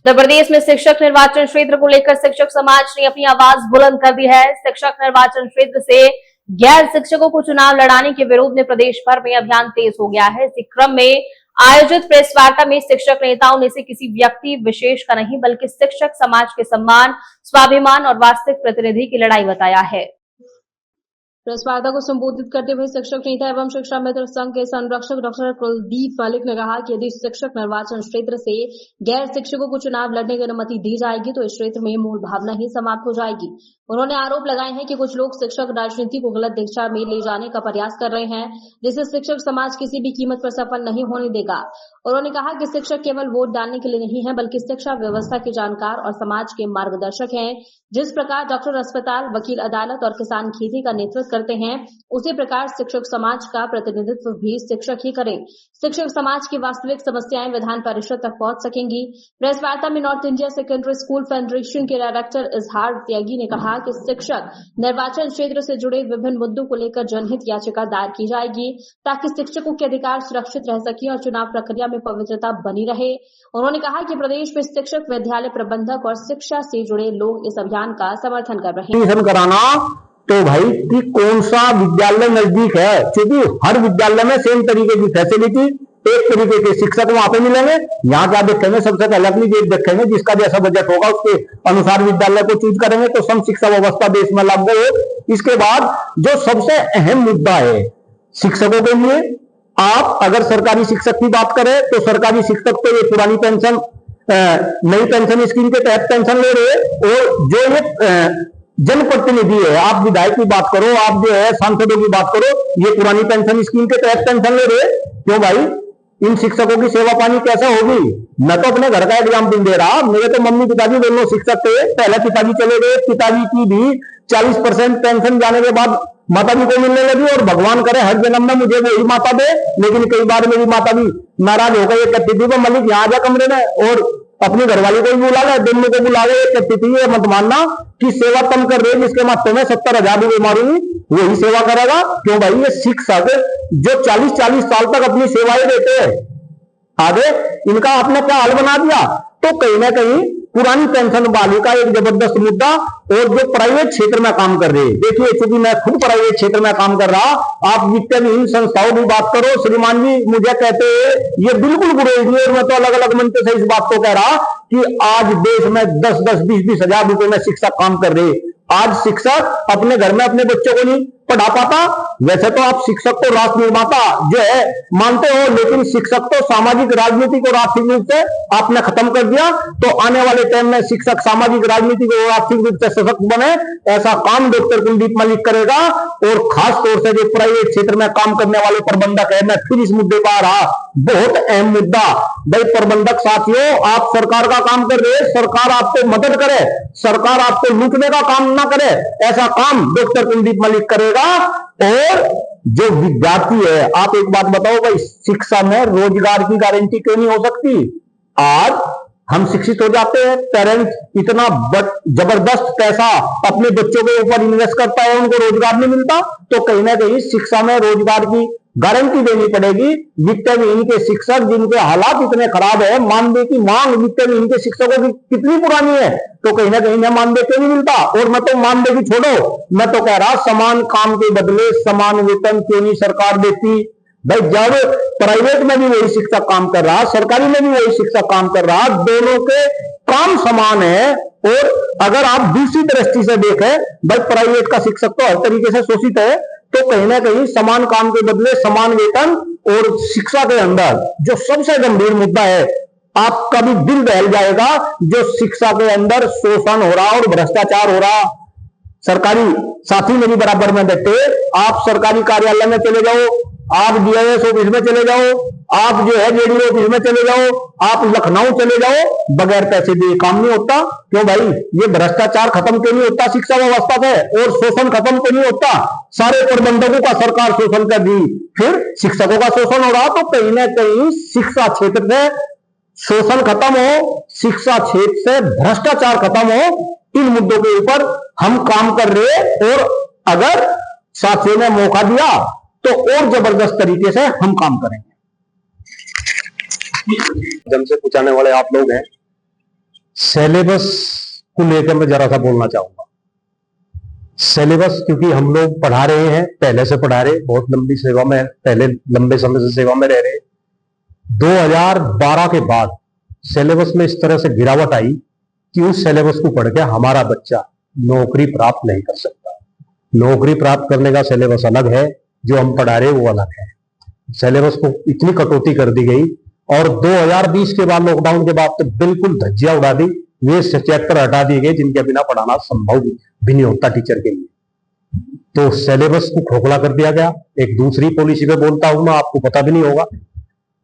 उत्तर प्रदेश में शिक्षक निर्वाचन क्षेत्र को लेकर शिक्षक समाज ने अपनी आवाज बुलंद कर दी है। शिक्षक निर्वाचन क्षेत्र से गैर शिक्षकों को चुनाव लड़ाने के विरोध में प्रदेश भर में अभियान तेज हो गया है। इसी क्रम में आयोजित प्रेस वार्ता में शिक्षक नेताओं ने इसे किसी व्यक्ति विशेष का नहीं बल्कि शिक्षक समाज के सम्मान, स्वाभिमान और वास्तविक प्रतिनिधि की लड़ाई बताया है। प्रेस वार्ता को संबोधित करते हुए शिक्षक नेता एवं शिक्षा मित्र संघ के संरक्षक डॉक्टर कुलदीप मलिक ने कहा कि यदि शिक्षक निर्वाचन क्षेत्र से गैर शिक्षकों को चुनाव लड़ने की अनुमति दी जाएगी तो इस क्षेत्र में मूल भावना ही समाप्त हो जाएगी। उन्होंने आरोप लगाए हैं कि कुछ लोग शिक्षक राजनीति को गलत दिशा में ले जाने का प्रयास कर रहे हैं, जिससे शिक्षक समाज किसी भी कीमत पर सफल नहीं होने देगा। उन्होंने कहा कि शिक्षक केवल वोट डालने के लिए नहीं है बल्कि शिक्षा व्यवस्था के जानकार और समाज के मार्गदर्शक हैं। जिस प्रकार डॉक्टर अस्पताल, वकील अदालत और किसान खेती का नेतृत्व करते हैं, उसी प्रकार शिक्षक समाज का प्रतिनिधित्व भी शिक्षक ही करें। शिक्षक समाज की वास्तविक समस्याएं विधान परिषद तक पहुंच सकेंगी। प्रेस वार्ता में north India secondary school federation के डायरेक्टर इजहार त्यागी ने कहा कि शिक्षक निर्वाचन क्षेत्र से जुड़े विभिन्न मुद्दों को लेकर जनहित याचिका दायर की जाएगी ताकि शिक्षकों के अधिकार सुरक्षित रह सके और चुनाव प्रक्रिया में पवित्रता बनी रहे। उन्होंने कहा कि प्रदेश में शिक्षक, विद्यालय प्रबंधक और शिक्षा से जुड़े लोग इस अभियान का समर्थन कर रहे हैं। कराना तो भाई कि कौन सा विद्यालय नजदीक है, क्योंकि हर विद्यालय में सेम तरीके की फैसिलिटी, एक तरीके के शिक्षक वहां पे मिलेंगे। यहाँ क्या देखेंगे, सबसे पहले अपनी जेब देखेंगे, जिसका जैसा बजट होगा उसके अनुसार विद्यालय को चूज करेंगे तो सम शिक्षा व्यवस्था देश में लागू हो। इसके बाद जो सबसे अहम मुद्दा है शिक्षकों के लिए, आप अगर सरकारी शिक्षक की बात करें तो सरकारी शिक्षक तो ये पुरानी पेंशन, नई पेंशन स्कीम के तहत पेंशन ले रहे, और जो ये जनप्रतिनिधि है, आप विधायक की बात करो, आप जो है सांसदों की बात करो, ये पुरानी पेंशन स्कीम के तहत पेंशन ले रहे। क्यों भाई, इन शिक्षकों की सेवा पानी कैसा होगी? मैं तो अपने घर का एग्जाम्पल दे रहा, मेरे तो मम्मी पिताजी दोनों शिक्षक थे। पहले पिताजी चले गए, पिताजी की भी 40% पेंशन जाने के बाद माता जी को मिलने लगी, और भगवान करे हर जन्म में मुझे वही माता दे। लेकिन कई बार मेरी माता भी नाराज हो गई, कहती थी मलिक यहाँ जा कमरे में, और अपनी घरवाली को भी बुला ले, दोनों को बुला ले, कहती थी ये मत मानना कि सेवा कम कर रहे, जिसके माथे में 70,000 रुपये मारूंगी वही सेवा करेगा। क्यों भाई, ये शिक्षक जो 40-40 साल तक अपनी सेवाएं देते हैं, आगे इनका आपने क्या हाल बना दिया। तो कहीं ना कहीं पुरानी पेंशन वाली का एक जबरदस्त मुद्दा, और जो प्राइवेट क्षेत्र में काम कर रहे हैं, देखिए क्योंकि मैं खुद प्राइवेट क्षेत्र में काम कर रहा, आप वित्तीय संस्थाओं की बात करो, श्रीमान जी मुझे कहते हैं ये बिल्कुल गुरेज नहीं, और मैं तो अलग अलग मंच से इस बात को कह रहा कि आज देश में 10-10, 20-20 हजार रुपए में शिक्षक काम कर रहे। आज शिक्षक अपने घर में अपने बच्चों को नहीं पढ़ा पाता। वैसे तो आप शिक्षक को राष्ट्र निर्माता जो है मानते हो, लेकिन शिक्षक तो सामाजिक राजनीति को आर्थिक रूप से आपने खत्म कर दिया। तो आने वाले टाइम में शिक्षक सामाजिक राजनीति को आर्थिक रूप से सशक्त बने, ऐसा काम डॉक्टर कुलदीप मलिक करेगा। और खास तौर से जो प्राइवेट क्षेत्र में काम करने वाले प्रबंधक है, मैं फिर इस मुद्दे पर आ रहा, बहुत अहम मुद्दा भाई। प्रबंधक साथियों, आप सरकार का काम कर रहे, सरकार आपको मदद करे, सरकार आपको लूटने का काम ना करे, ऐसा काम डॉक्टर कुलदीप मलिक करेगा। और जो विद्यार्थी है, आप एक बात बताओ भाई, शिक्षा में रोजगार की गारंटी क्यों नहीं हो सकती? आज हम शिक्षित हो जाते हैं, पेरेंट्स इतना जबरदस्त पैसा अपने बच्चों के ऊपर इन्वेस्ट करता है, उनको रोजगार नहीं मिलता। तो कहीं ना कहीं शिक्षा में रोजगार की गारंटी देनी पड़ेगी। वित्तविहीन के शिक्षक जिनके हालात इतने खराब है, मानदेय की मांग वित्तविहीन के शिक्षकों की कितनी पुरानी है, तो कहीं ना कहीं इन्हें मानदेय क्यों नहीं मिलता? और मैं तो मानदेय की छोड़ो, मैं तो कह रहा समान काम के बदले समान वेतन क्यों नहीं सरकार देती? भाई जब प्राइवेट में भी वही शिक्षक काम कर रहा, सरकारी में भी वही शिक्षक काम कर रहा, दोनों के काम समान है। और अगर आप दूसरी दृष्टि से देखें, भाई प्राइवेट का शिक्षक तो हर तरीके से शोषित है, तो कहीं ना कहीं समान काम के बदले समान वेतन। और शिक्षा के अंदर जो सबसे गंभीर मुद्दा है, आपका भी दिल दहल जाएगा, जो शिक्षा के अंदर शोषण हो रहा और भ्रष्टाचार हो रहा। सरकारी साथी मेरी बराबर में बैठे, आप सरकारी कार्यालय में चले जाओ, आप डीआईएस ऑफिस में चले जाओ, आप जो है जेडीओ ऑफिस में चले जाओ, आप लखनऊ चले जाओ, बगैर पैसे दिए काम नहीं होता। क्यों भाई, ये भ्रष्टाचार खत्म क्यों नहीं होता शिक्षा व्यवस्था से, और शोषण खत्म क्यों नहीं होता? सारे प्रबंधकों का सरकार शोषण कर दी, फिर शिक्षकों का शोषण हो रहा। तो कहीं ना कहीं शिक्षा क्षेत्र से शोषण खत्म हो, शिक्षा क्षेत्र से भ्रष्टाचार खत्म हो, इन मुद्दों के ऊपर हम काम कर रहे। और अगर साथियों ने मौका दिया तो और जबरदस्त तरीके से हम काम करेंगे। जम से पूछाने वाले आप लोग हैं, सिलेबस को लेकर मैं जरा सा बोलना चाहूंगा। सिलेबस क्योंकि हम लोग पढ़ा रहे हैं, पहले से पढ़ा रहे, बहुत लंबी सेवा में, पहले लंबे समय से सेवा में रह रहे। 2012 के बाद सिलेबस में इस तरह से गिरावट आई कि उस सिलेबस को पढ़ के हमारा बच्चा नौकरी प्राप्त नहीं कर सकता। नौकरी प्राप्त करने का सिलेबस अलग है, जो हम पढ़ा रहे वो अलग है। सिलेबस को इतनी कटौती कर दी गई, और 2020 के बाद, लॉकडाउन के बाद तो बिल्कुल धज्जियां उड़ा दी। वे चैप्टर हटा दिए गए जिनके बिना पढ़ाना संभव भी नहीं होता टीचर के लिए। तो सिलेबस को खोखला कर दिया गया। एक दूसरी पॉलिसी पे बोलता हूं मैं, आपको पता भी नहीं होगा।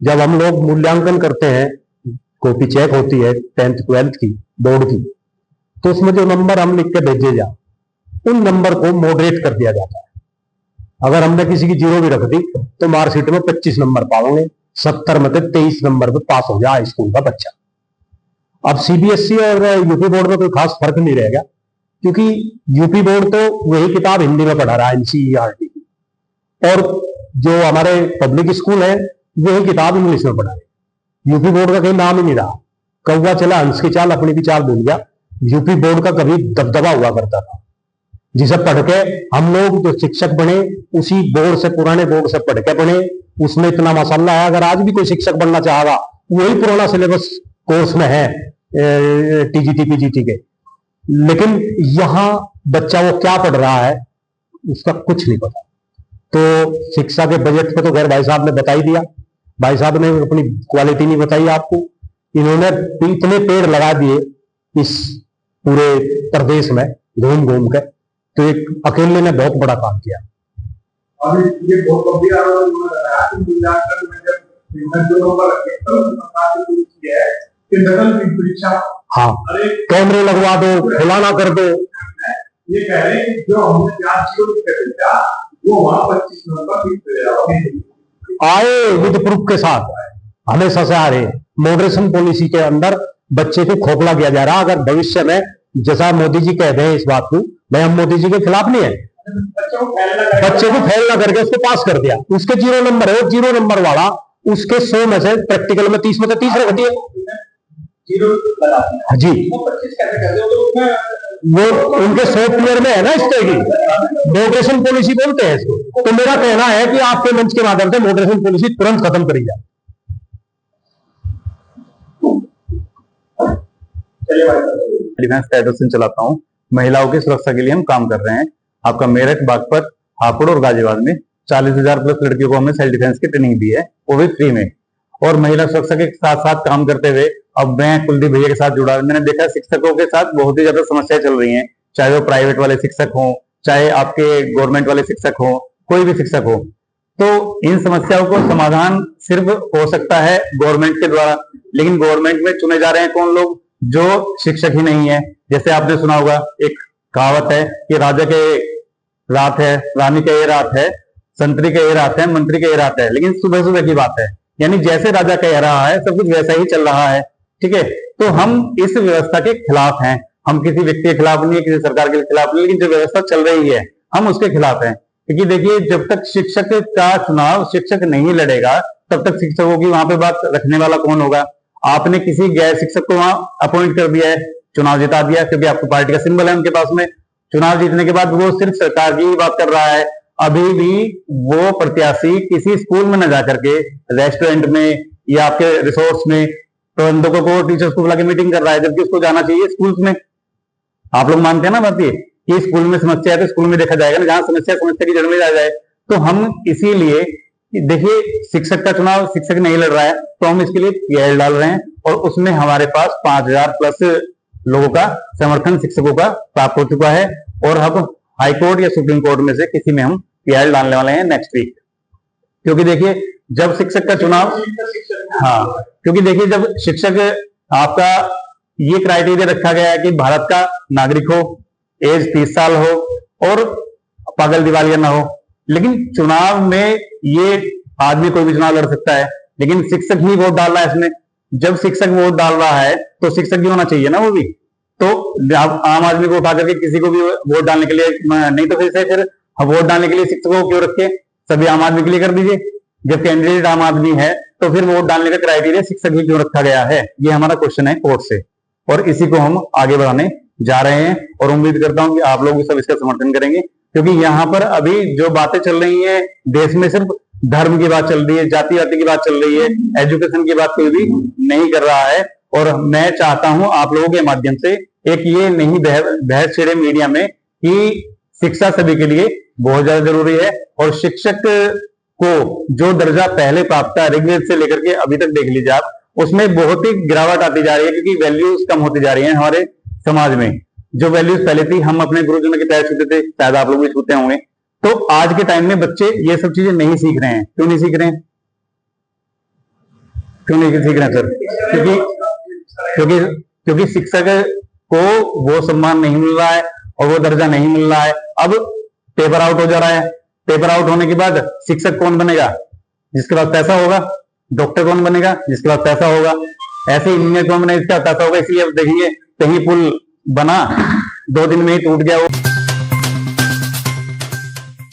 जब हम लोग मूल्यांकन करते हैं, कॉपी चेक होती है 10th 12th की बोर्ड की, तो उसमें जो नंबर हम लिख के भेजे जा, उन नंबर को मॉडरेट कर दिया जाता है। अगर हमने किसी की 0 भी रख दी तो मार्कशीट में 25 नंबर पाओगे, 70 में 23 नंबर पे पास हो जाए स्कूल का बच्चा। अब सीबीएसई और यूपी बोर्ड में कोई खास फर्क नहीं रहेगा, क्योंकि यूपी बोर्ड तो वही किताब हिंदी में पढ़ा रहा है, एनसीईआरटी, और जो हमारे पब्लिक स्कूल है वही किताब इंग्लिश में पढ़ा रहे। यूपी बोर्ड का कहीं नाम ही नहीं रहा। कौवा चला हंस की चाल, अपनी भी चाल भूल गया। यूपी बोर्ड का कभी दबदबा हुआ करता था, जिसे पढ़ के हम लोग जो शिक्षक बने, उसी बोर्ड से, पुराने बोर्ड से पढ़ के बने। उसमें इतना मसाला है, अगर आज भी कोई शिक्षक बनना चाहेगा, वही पुराना सिलेबस कोर्स में है टीजीटी पीजीटी के। लेकिन यहां बच्चा वो क्या पढ़ रहा है उसका कुछ नहीं पता। तो शिक्षा के बजट पे तो खैर भाई साहब ने बता ही दिया। भाई साहब ने अपनी क्वालिटी नहीं बताई आपको। इन्होंने इतने पेड़ लगा दिए इस पूरे प्रदेश में घूम घूम कर, तो एक अकेले ने बहुत बड़ा काम किया। अभी ये बहुत गंभीर आरोप लगाया कि मूल्यांकन में जब जो नंबर सरकार की पॉलिसी है कि नकल की परीक्षा, हाँ, कैमरे लगवा दो, फलाना कर दो। ये कह रहे हैं जो हमने 4 कर दिया वो वहां 25 नंबर आए विद प्रूफ के साथ हमेशा से आ रहे। मॉडरेशन पॉलिसी के अंदर बच्चे को खोखला किया जा रहा। अगर भविष्य में, जैसा मोदी जी कह रहे हैं इस बात को, भाई हम मोदी जी के खिलाफ नहीं है, बच्चे को फेल ना करके उसको पास कर दिया। उसके 0 नंबर है, 0 नंबर वाला उसके 100 में से प्रैक्टिकल में 30 में से 30 रख दिए जी। वो उनके सॉफ्टवेयर में है ना इस तरह की मॉडरेशन पॉलिसी बोलते हैं इसको। तो मेरा कहना है कि आपके मंच के माध्यम से मॉडरेशन पॉलिसी तुरंत खत्म करी जाए। डिफेंस कैडेट्स चलाता हूँ। महिलाओं की सुरक्षा के लिए हम काम कर रहे हैं। आपका मेरठ, बागपत, हापुड़ और गाजियाबाद में 40,000 प्लस लड़कियों को हमने सेल्फ डिफेंस की ट्रेनिंग दी है, वो भी फ्री में। और महिला सुरक्षा के साथ साथ काम करते हुए अब मैं कुलदीप भैया के साथ जुड़ा। मैंने देखा शिक्षकों के साथ बहुत ही ज्यादा समस्याएं चल रही हैं, चाहे वो प्राइवेट वाले शिक्षक हों, चाहे आपके गवर्नमेंट वाले शिक्षक हों, कोई भी शिक्षक हो। तो इन समस्याओं को समाधान सिर्फ हो सकता है गवर्नमेंट के द्वारा। लेकिन गवर्नमेंट में चुने जा रहे हैं कौन लोग? जो शिक्षक ही नहीं है। जैसे आपने सुना होगा, एक कहावत है कि राजा के रात है, रानी के ये रात है, संतरी के ये रात है, मंत्री के ये रात है। लेकिन सुबह सुबह की बात है, यानी जैसे राजा कह रहा है सब कुछ वैसा ही चल रहा है। ठीक है, तो हम इस व्यवस्था के खिलाफ हैं। हम किसी व्यक्ति के खिलाफ नहीं है, किसी सरकार के खिलाफ नहीं, लेकिन जो व्यवस्था चल रही है हम उसके खिलाफ हैं। क्योंकि देखिए, जब तक शिक्षक का चुनाव शिक्षक नहीं लड़ेगा तब तक शिक्षकों की वहां पे बात रखने वाला कौन होगा? आपने किसी गैर शिक्षक को वहां अपॉइंट कर दिया है, चुनाव जिता दिया, क्योंकि आपको पार्टी का सिंबल है उनके पास में। चुनाव जीतने के बाद वो सिर्फ सरकार की ही बात कर रहा है। अभी भी वो प्रत्याशी किसी स्कूल में न जाकर के रेस्टोरेंट में या आपके रिसोर्स में प्रबंधकों को, टीचर्स को बुला के मीटिंग कर रहा है, जबकि उसको जाना चाहिए स्कूल में। आप लोग मानते हैं ना बात ये कि स्कूल में समस्या है तो स्कूल में देखा जाएगा ना, जहां समस्या की जड़ में आ जाए। तो हम इसीलिए देखिए, शिक्षक का चुनाव शिक्षक नहीं लड़ रहा है तो हम इसके लिए पीएल डाल रहे हैं, और उसमें हमारे पास 5,000 प्लस लोगों का समर्थन शिक्षकों का प्राप्त हो चुका है। और अब हाई कोर्ट या सुप्रीम कोर्ट में से किसी में हम पीएल डालने वाले हैं नेक्स्ट वीक। क्योंकि देखिए, जब शिक्षक का चुनाव, हाँ, क्योंकि देखिए जब शिक्षक, आपका ये क्राइटेरिया रखा गया है कि भारत का नागरिक हो, एज 30 साल हो और पागल दिवालिया ना हो। लेकिन चुनाव में ये आदमी कोई भी चुनाव लड़ सकता है, लेकिन शिक्षक ही वोट डाल रहा है इसमें। जब शिक्षक वोट डाल रहा है तो शिक्षक भी होना चाहिए ना वो भी। तो आम आदमी को उठा करके किसी को भी वोट डालने के लिए नहीं, तो फिर वोट डालने के लिए शिक्षकों को क्यों रखे? सभी आम आदमी के लिए कर दीजिए। जब कैंडिडेट आम आदमी है तो फिर वोट डालने का क्राइटेरिया शिक्षक ही क्यों रखा गया है? ये हमारा क्वेश्चन है कोर्ट से। और इसी को हम आगे बढ़ाने जा रहे हैं और उम्मीद करता हूं कि आप लोग भी सब इसका समर्थन करेंगे, क्योंकि यहाँ पर अभी जो बातें चल रही हैं देश में, सिर्फ धर्म की बात चल रही है, जाति वाति की बात चल रही है, एजुकेशन की बात कोई भी नहीं कर रहा है। और मैं चाहता हूं आप लोगों के माध्यम से एक ये नहीं बहस छेड़े मीडिया में कि शिक्षा सभी के लिए बहुत ज्यादा जरूरी है, और शिक्षक को जो दर्जा पहले प्राप्त था ऋग्वेद से लेकर के अभी तक देख लीजिए आप, उसमें बहुत ही गिरावट आती जा रही है, क्योंकि वैल्यूज कम होती जा रही है हमारे समाज में। जो वैल्यूज पहले थी, हम अपने गुरुजनों के पैर छूते थे, शायद आप लोग भी छूते होंगे, तो आज के टाइम में बच्चे ये सब चीजें नहीं सीख रहे हैं। क्यों नहीं सीख रहे हैं? क्यों नहीं सीख रहे हैं सर? क्योंकि शिक्षक को वो सम्मान नहीं मिल रहा है और वो दर्जा नहीं मिल रहा है। अब पेपर आउट हो जा रहा है, पेपर आउट होने के बाद शिक्षक कौन बनेगा? जिसके पास पैसा होगा। डॉक्टर कौन बनेगा? जिसके पास पैसा होगा। ऐसे इंजीनियर कौन बनेगा? जिसका पैसा होगा। इसलिए अब देखिए कहीं पुल बना 2 दिन में ही टूट गया वो।